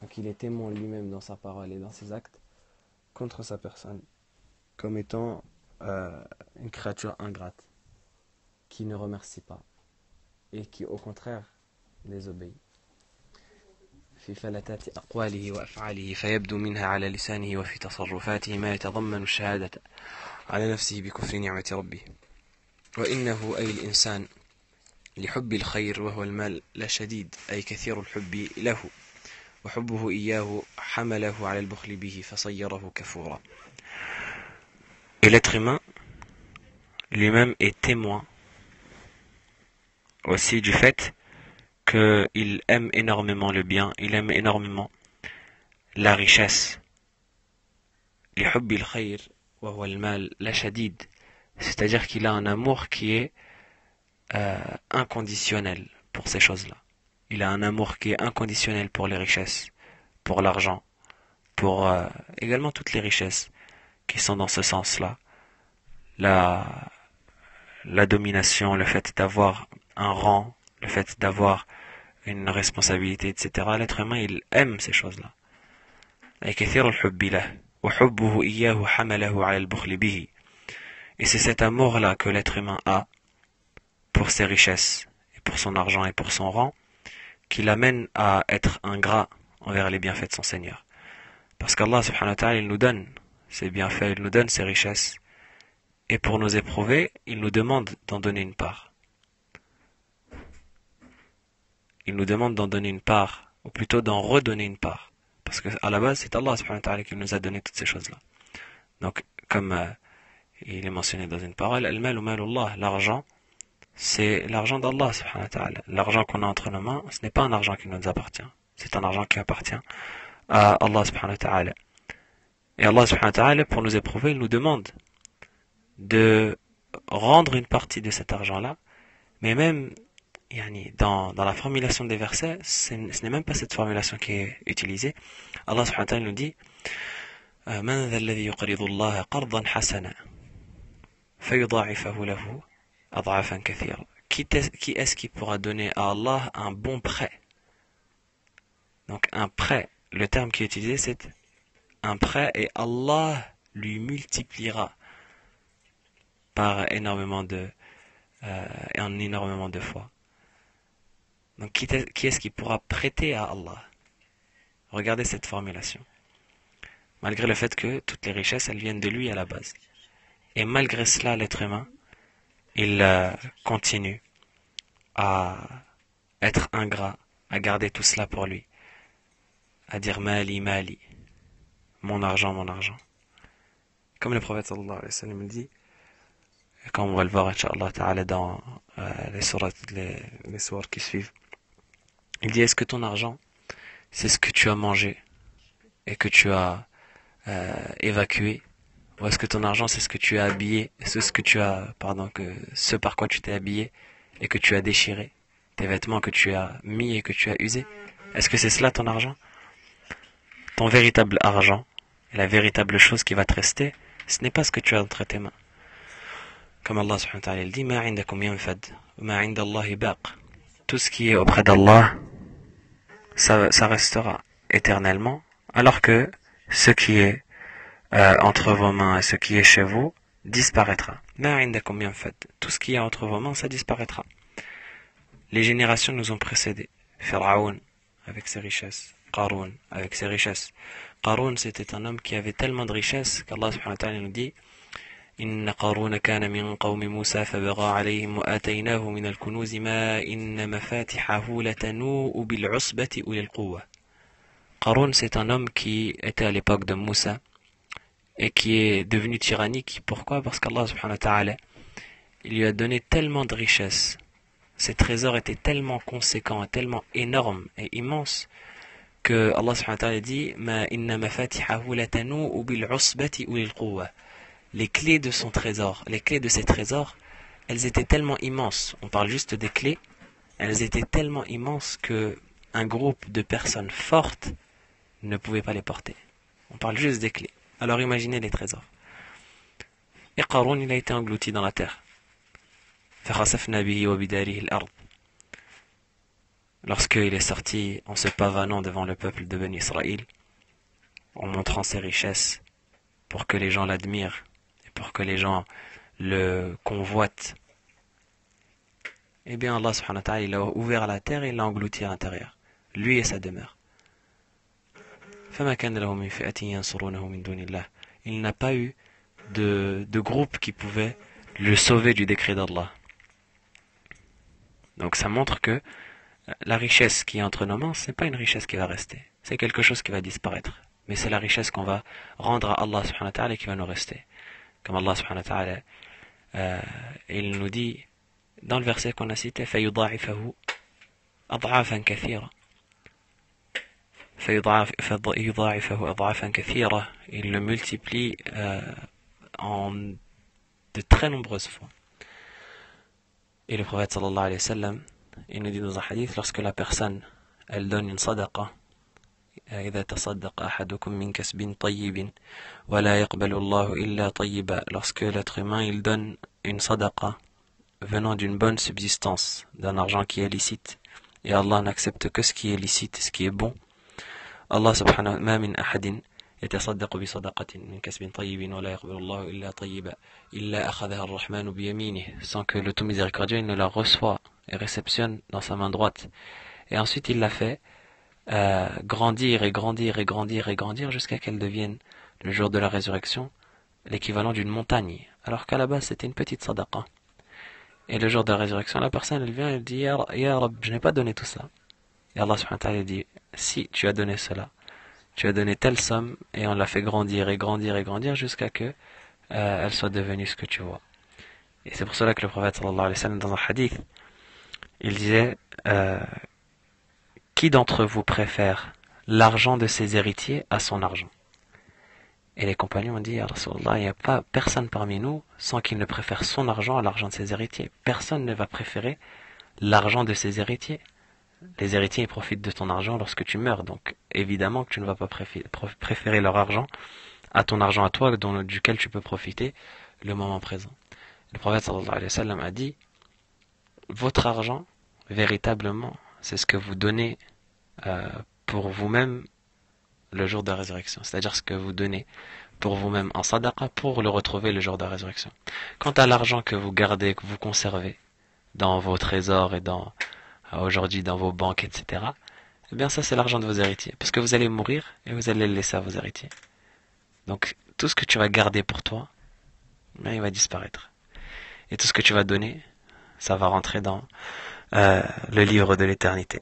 Donc il est témoin lui-même dans sa parole et dans ses actes contre sa personne comme étant une créature ingrate qui ne remercie pas et qui au contraire désobéit. في فلتات أقواله وأفعاله فيبدو منها على لسانه وفي تصرفاته ما يتضمن الشهادة على نفسه بكفر نعمة ربه وإنه أي الإنسان لحب الخير وهو المال لشديد أي كثير الحب له وحبه إياه حمله على البخل به فصيره كفورا. Et l'être humain lui-même est témoin aussi du fait qu'il aime énormément le bien, il aime énormément la richesse. لحب الخير وهو المال لشديد, c'est-à-dire qu'il a un amour qui est inconditionnel pour ces choses-là. Il a un amour qui est inconditionnel pour les richesses, pour l'argent, pour également toutes les richesses qui sont dans ce sens-là. La domination, le fait d'avoir un rang, le fait d'avoir une responsabilité, etc. L'être humain, il aime ces choses-là. Et c'est cet amour-là que l'être humain a pour ses richesses, et pour son argent et pour son rang, qui l'amène à être ingrat envers les bienfaits de son Seigneur. Parce qu'Allah subhanahu wa ta'ala, il nous donne ses bienfaits, il nous donne ses richesses, et pour nous éprouver, il nous demande d'en donner une part. Il nous demande d'en donner une part, ou plutôt d'en redonner une part. Parce qu'à la base, c'est Allah subhanahu wa ta'ala qui nous a donné toutes ces choses-là. Donc, comme il est mentionné dans une parole, al-mal malullah, l'argent, c'est l'argent d'Allah subhanahu wa ta'ala. L'argent qu'on a entre nos mains, ce n'est pas un argent qui nous appartient. C'est un argent qui appartient à Allah subhanahu wa ta'ala. Et Allah subhanahu wa ta'ala, pour nous éprouver, il nous demande de rendre une partie de cet argent-là, mais même dans la formulation des versets, ce n'est même pas cette formulation qui est utilisée. Allah subhanahu wa ta'ala nous dit من ذا الذي يقرض الله قرضا حسنا فيضاعفه له أضعافا كثيرة. Qui est-ce qui pourra donner à Allah un bon prêt Donc un prêt, le terme qui est utilisé c'est un prêt et Allah lui multipliera par énormément de fois. Donc qui est-ce qui pourra prêter à Allah? Regardez cette formulation. Malgré le fait que toutes les richesses, elles viennent de lui à la base. Et malgré cela, l'être humain, il continue à être ingrat, à garder tout cela pour lui, à dire mali, mali, mon argent, mon argent. Comme le prophète sallallahu alayhi wa sallam dit, comme on va le voir Inch'Allah ta'ala dans les sourates qui suivent, il dit, est-ce que ton argent, c'est ce que tu as mangé et que tu as évacué, ou est-ce que ton argent c'est ce que tu as habillé, ce par quoi tu t'es habillé et que tu as déchiré, tes vêtements que tu as mis et que tu as usés? Est-ce que c'est cela ton argent? Ton véritable argent, la véritable chose qui va te rester, ce n'est pas ce que tu as entre tes mains. Comme Allah subhanahu wa ta'ala il dit, ma indakum yanfad, ma inda Allahi baq. Tout ce qui est auprès d'Allah, ça restera éternellement, alors que ce qui est entre vos mains et ce qui est chez vous disparaîtra. Tout ce qui est entre vos mains, ça disparaîtra. Les générations nous ont précédés. Pharaon avec ses richesses, Qarun avec ses richesses. Qarun c'était un homme qui avait tellement de richesses qu'Allah subhanahu wa ta'ala nous dit إن قارون كان من قوم موسى فبغى عليهم وآتيناه من الكنوز ما إن مفاتحه لتنوء بالعصبة أولي القوة. Qarun c'est un homme qui était à l'époque de Moussa et qui est devenu tyrannique. Pourquoi? Parce qu'Allah subhanahu wa ta'ala il lui a donné tellement de richesses. Ses trésors étaient tellement conséquents, tellement énormes et immenses que Allah subhanahu wa ta'ala dit Ma inna mafatihahu latanu bil usbati ulil quwwa. Les clés de son trésor, les clés de ses trésors, elles étaient tellement immenses. On parle juste des clés. Elles étaient tellement immenses que un groupe de personnes fortes ne pouvait pas les porter. On parle juste des clés. Alors imaginez les trésors. Et Qarun, il a été englouti dans la terre. Lorsqu'il est sorti en se pavanant devant le peuple de Bani Israël, en montrant ses richesses, pour que les gens l'admirent, et pour que les gens le convoitent, eh bien Allah subhanahu wa ta'ala, il a ouvert la terre et il l'a englouti à l'intérieur, lui et sa demeure. Il n'a pas eu de groupe qui pouvait le sauver du décret d'Allah. Donc ça montre que la richesse qui est entre nos mains, ce n'est pas une richesse qui va rester. C'est quelque chose qui va disparaître. Mais c'est la richesse qu'on va rendre à Allah subhanahu wa ta'ala qui va nous rester. Comme Allah subhanahu wa ta'ala, il nous dit, dans le verset qu'on a cité, فَيُضَاعِفَهُ أَضْعَافًا كَثِيرًا. فَيُضَاعِفَهُ أَضْعَافًا كَثِيرًا. Il le multiplie en de très nombreuses fois. Et le prophète sallallahu alayhi wa sallam, il nous dit dans un hadith, lorsque la personne, elle donne une sadaqa, إذا تصدق أحدكم من كسب طيب ولا يقبل الله إلا طيبا. Lorsque l'être humain, il donne une sadaqa venant d'une bonne subsistance, d'un argent qui est licite, et Allah n'accepte que ce qui est licite, ce qui est bon. Allah subhanahu wa ta'ala, ما من أحد يتصدق بصدقة من كسب طيب ولا يقبل الله إلا طيبا إلا أخذها الرحمن بيمينه, sans que le tout miséricordieux ne la reçoit et réceptionne dans sa main droite. Et ensuite il l'a fait grandir et grandir et grandir et grandir jusqu'à qu'elle devienne, le jour de la résurrection, l'équivalent d'une montagne, alors qu'à la base c'était une petite sadaqa. Et le jour de la résurrection, la personne elle vient et elle dit Ya Rab, je n'ai pas donné tout ça. Et Allah subhanahu wa ta'ala dit si tu as donné cela, tu as donné telle somme et on l'a fait grandir et grandir et grandir jusqu'à que elle soit devenue ce que tu vois. Et c'est pour cela que le prophète sallallahu alayhi wa sallam, dans un hadith, il disait qui d'entre vous préfère l'argent de ses héritiers à son argent? Et les compagnons ont dit Ya Rasulallah, il n'y a pas personne parmi nous sans qu'il ne préfère son argent à l'argent de ses héritiers. Personne ne va préférer l'argent de ses héritiers. Les héritiers ils profitent de ton argent lorsque tu meurs, donc évidemment que tu ne vas pas préférer leur argent à ton argent à toi, duquel tu peux profiter le moment présent. Le prophète sallallahu alayhi wa sallam a dit votre argent, véritablement, c'est ce que vous donnez pour vous-même le jour de la résurrection. C'est-à-dire ce que vous donnez pour vous-même en sadaqa pour le retrouver le jour de la résurrection. Quant à l'argent que vous gardez, que vous conservez dans vos trésors et aujourd'hui dans vos banques, etc., eh bien ça c'est l'argent de vos héritiers. Parce que vous allez mourir et vous allez le laisser à vos héritiers. Donc tout ce que tu vas garder pour toi, il va disparaître. Et tout ce que tu vas donner, ça va rentrer dans le livre de l'éternité.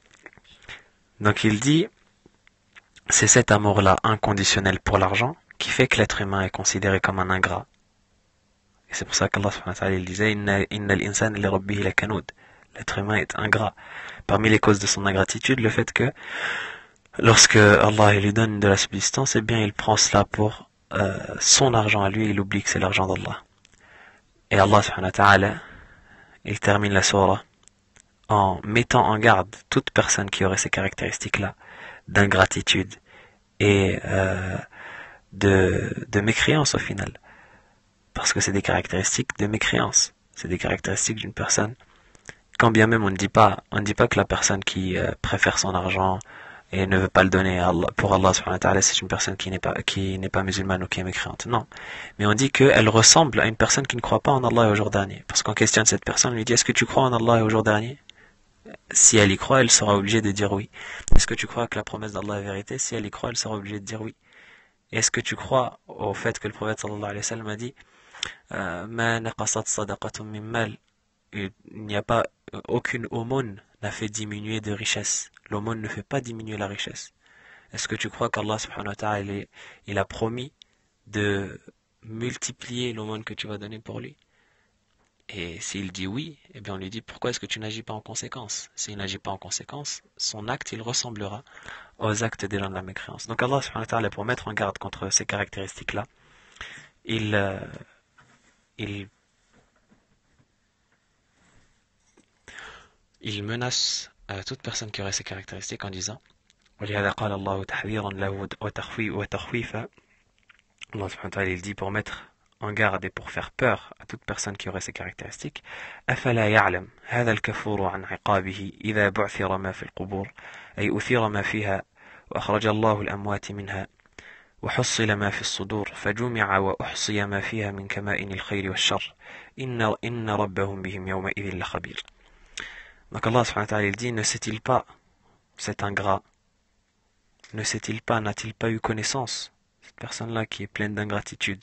Donc il dit, c'est cet amour-là inconditionnel pour l'argent qui fait que l'être humain est considéré comme un ingrat. Et c'est pour ça qu'Allah subhanahu wa ta'ala il disait Innal insan li rabbihi lakanud. L'être humain est ingrat. Parmi les causes de son ingratitude, le fait que lorsque Allah lui donne de la subsistance, eh bien il prend cela pour son argent à lui, il oublie que c'est l'argent d'Allah. Et Allah subhanahu wa ta'ala, il termine la sourate en mettant en garde toute personne qui aurait ces caractéristiques-là d'ingratitude et de mécréance au final. Parce que c'est des caractéristiques de mécréance. C'est des caractéristiques d'une personne. Quand bien même on ne dit pas que la personne qui préfère son argent et ne veut pas le donner à Allah, pour Allah subhanahu wa ta'ala, c'est une personne qui n'est pas musulmane ou qui est mécréante. Non. Mais on dit qu'elle ressemble à une personne qui ne croit pas en Allah et au jour dernier. Parce qu'on questionne cette personne, on lui dit, est-ce que tu crois en Allah et au jour dernier? Si elle y croit, elle sera obligée de dire oui. Est-ce que tu crois que la promesse d'Allah est vérité? Si elle y croit, elle sera obligée de dire oui. Est-ce que tu crois au fait que le prophète sallallahu alayhi wa sallam a dit Ma naqasat sadaqatun min mal, il n'y a pas aucune aumône n'a fait diminuer de richesse. L'aumône ne fait pas diminuer la richesse. Est-ce que tu crois qu'Allah subhanahu wa ta'ala il a promis de multiplier l'aumône que tu vas donner pour lui? Et s'il dit oui, eh bien on lui dit pourquoi est-ce que tu n'agis pas en conséquence? S'il n'agit pas en conséquence, son acte il ressemblera aux actes des gens de la mécréance. Donc Allah subhanahu wa ta'ala, pour mettre en garde contre ces caractéristiques-là, il menace toute personne qui aurait ces caractéristiques en disant ولهذا قال الله تحذيرا له وتخويفا. Allah subhanahu wa ta'ala il dit pour mettre en garde et pour faire peur à toute personne qui aurait ces caractéristiques أفلا يعلم هذا الكفور عن عقابه إذا بعثر ما في القبور أي أثير ما فيها وأخرج الله الأموات منها وحصل ما في الصدور فجمع وأحصي ما فيها من كمائن الخير والشر إن ربهم بهم يومئذ لخبير. Donc Allah subhanahu wa ta'ala il dit, ne sait-il pas, cet ingrat, n'a-t-il pas eu connaissance, cette personne-là qui est pleine d'ingratitude,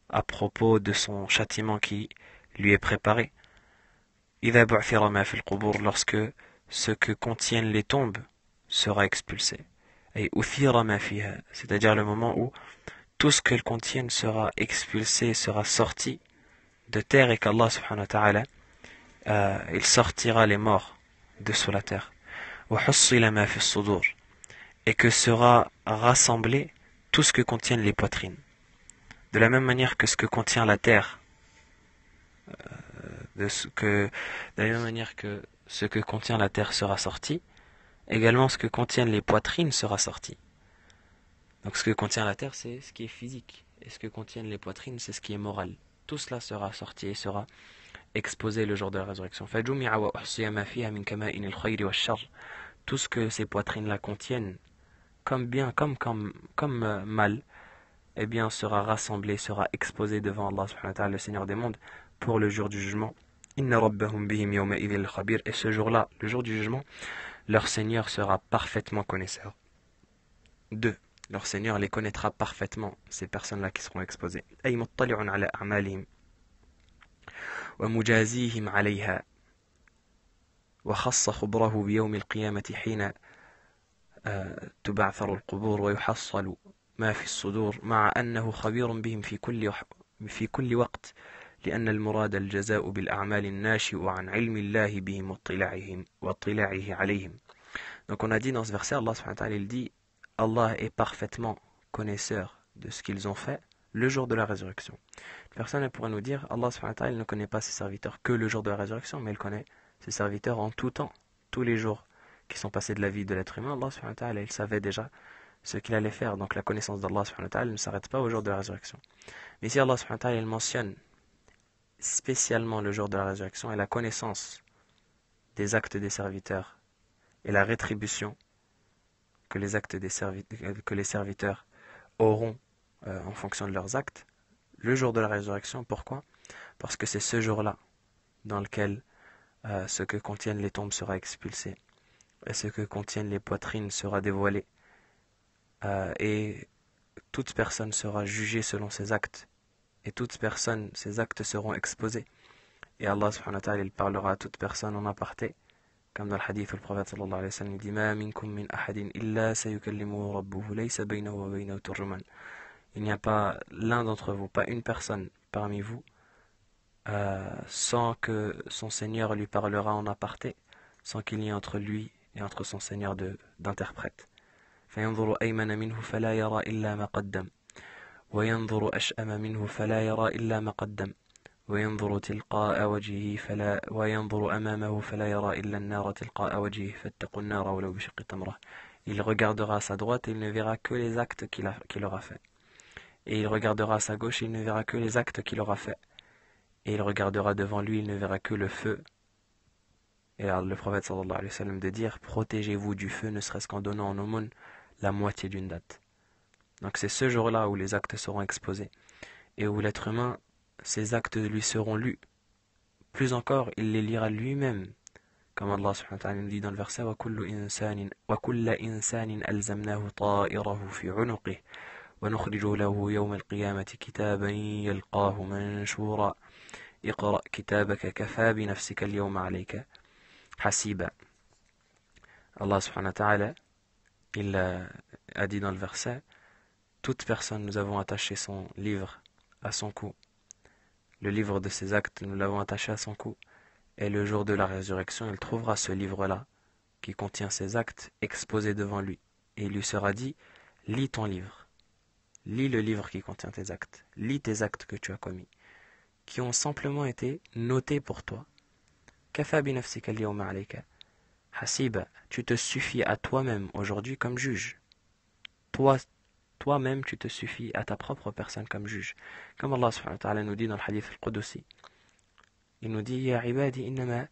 à propos de son châtiment qui lui est préparé. إِذَا بُعْثِرَ مَا فِي الْقُبُورِ, lorsque ce que contiennent les tombes sera expulsé. Et أُثِيرَ مَا فِيهَا, c'est-à-dire le moment où tout ce qu'elles contiennent sera expulsé, sera sorti de terre et qu'Allah subhanahu wa ta'ala il sortira les morts de sous la terre. وَحُصِّلَ مَا فِي الصُّدُورِ, et que sera rassemblé tout ce que contiennent les poitrines. De la même manière que ce que contient la terre, de la même manière que ce que contient la terre sera sorti, également ce que contiennent les poitrines sera sorti. Donc ce que contient la terre, c'est ce qui est physique, et ce que contiennent les poitrines, c'est ce qui est moral. Tout cela sera sorti et sera exposé le jour de la résurrection. Tout ce que ces poitrines-là contiennent, comme bien, comme mal, eh bien sera rassemblé, sera exposé devant Allah subhanahu wa ta'ala, le Seigneur des mondes, pour le jour du jugement. Inna rabbahum bihim yawma idhil khabir. Et ce jour-là, le jour du jugement, leur Seigneur sera parfaitement connaisseur. 2. Leur Seigneur les connaîtra parfaitement, ces personnes-là qui seront exposées. Ay muttali'un ala a'malihim wa mujazihim 'alayha wa khassa khubrahu bi yawm al-qiyamati hina تبعثر القبور ويحصل ما في الصدور مع أنه خبير بهم في كل وقت لأن المراد الجزاء بالأعمال الناشئ عن علم الله بهم واطلاعه عليهم. Donc on a dit dans ce verset, Allah subhanahu wa ta'ala il dit Allah est parfaitement connaisseur de ce qu'ils ont fait le jour de la résurrection. Personne ne pourrait nous dire Allah subhanahu wa ta'ala il ne connaît pas ses serviteurs que le jour de la résurrection, mais il connaît ses serviteurs en tout temps, tous les jours qui sont passés de la vie de l'être humain. Allah subhanahu wa ta'ala il savait déjà ce qu'il allait faire. Donc la connaissance d'Allah subhanahu wa ta'ala ne s'arrête pas au jour de la résurrection. Mais ici Allah subhanahu wa ta'ala il mentionne spécialement le jour de la résurrection et la connaissance des actes des serviteurs et la rétribution que les serviteurs auront en fonction de leurs actes, le jour de la résurrection. Pourquoi? Parce que c'est ce jour-là dans lequel ce que contiennent les tombes sera expulsé et ce que contiennent les poitrines sera dévoilé, et toute personne sera jugée selon ses actes, et toute personne, ses actes seront exposés, et Allah subhanahu wa ta'ala il parlera à toute personne en aparté, comme dans le hadith où le prophète sallallahu alayhi wa sallam dit ma minkum min ahadin illa sayukallimuhu rabbuhu laysa baynahu wa baynahu turjuman. Il n'y a pas l'un d'entre vous, pas une personne parmi vous, sans que son Seigneur lui parlera en aparté, sans qu'il y ait entre lui et entre son Seigneur d'interprète. فينظر أيمن منه فلا يرى إلا ما قدم وينظر أشأم منه فلا يرى إلا ما قدم وينظر تلقاء وجهه وينظر أمامه فلا يرى إلا النار تلقاء وجهه فاتقوا النار ولو بشق تمرة. Il regardera à sa droite et il ne verra que les actes qu'il aura fait. Et il regardera à sa gauche et il ne verra que les actes qu'il aura fait. Et il regardera devant lui, il ne verra que le feu. Et alors le prophète sallallahu alayhi wa sallam de dire protégez-vous du feu ne serait-ce qu'en donnant en aumône la moitié d'une date. Donc c'est ce jour-là où les actes seront exposés et où l'être humain, ses actes lui seront lus. Plus encore, il les lira lui-même. Comme Allah subhanahu wa ta'ala nous dit dans le verset وَكُلَّ إِنسَانٍ أَلْزَمْنَاهُ طَائِرَهُ فِي عُنُقِهِ وَنُخْرِجُ لَهُ يَوْمَ الْقِيَامَةِ كِتَابًا يَلْقَاهُ مَنشُورًا اقرأ كتابك كفى بنفسك اليوم عليك حسيبا. Allah subhanahu wa ta'ala il a dit dans le verset toute personne nous avons attaché son livre à son cou, le livre de ses actes nous l'avons attaché à son cou, et le jour de la résurrection il trouvera ce livre-là qui contient ses actes exposés devant lui, et il lui sera dit lis ton livre, lis le livre qui contient tes actes, lis tes actes que tu as commis qui ont simplement été notés pour toi. Kafa bi nafsika al-yawma alayka hasiba, tu te suffis à toi-même aujourd'hui comme juge. Toi-même tu te suffis à ta propre personne comme juge. Comme Allah subhanahu wa ta'ala nous dit dans le hadith al-Qudusi. Il nous dit ya ibadi innama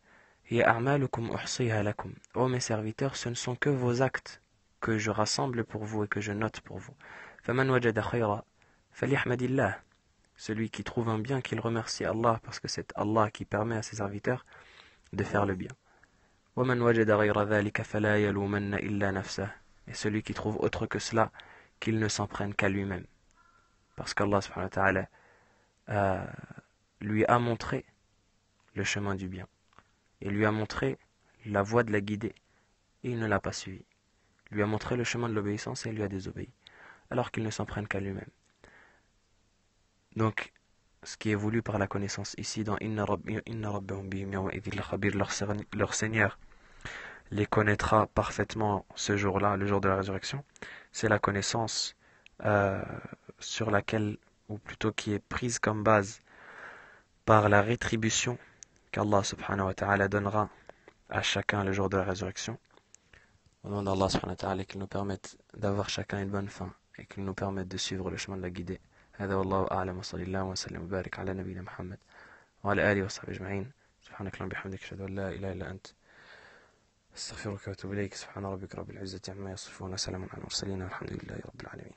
hiya a'malukum uhsiha lakum. Ô mes serviteurs, ce ne sont que vos actes que je rassemble pour vous et que je note pour vous. Faman wajada khayra falyahmadillah. Celui qui trouve un bien, qu'il remercie Allah, parce que c'est Allah qui permet à ses serviteurs de faire le bien. وَمَنْ وَجَدَ غَيْرَ ذَلِكَ فَلَا يَلُومَنَّ إِلَّا نَفْسَهُ. Et celui qui trouve autre que cela, qu'il ne s'en prenne qu'à lui-même. Parce qu'Allah subhanahu wa ta'ala lui a montré le chemin du bien. Et lui a montré la voie de la guidée. Et il ne l'a pas suivi. Il lui a montré le chemin de l'obéissance et il lui a désobéi. Alors qu'il ne s'en prenne qu'à lui-même. Donc, ce qui est voulu par la connaissance ici dans Inna rabbahum bihim yawma idhin lakhabir, leur Seigneur les connaîtra parfaitement ce jour-là, le jour de la résurrection, c'est la connaissance sur laquelle, ou plutôt qui est prise comme base par la rétribution qu'Allah subhanahu wa ta'ala donnera à chacun le jour de la résurrection. Au nom d'Allah subhanahu wa ta'ala, qu'il nous permette d'avoir chacun une bonne fin et qu'il nous permette de suivre le chemin de la guidée. هذا والله أعلم وصلى الله وسلم وبارك على نبينا محمد وعلى آله وصحبه أجمعين سبحانك اللهم وبحمدك أشهد أن لا إله إلا أنت أستغفرك وأتوب إليك سبحان ربك رب العزة عما يصفون وسلام على المرسلين والحمد لله رب العالمين.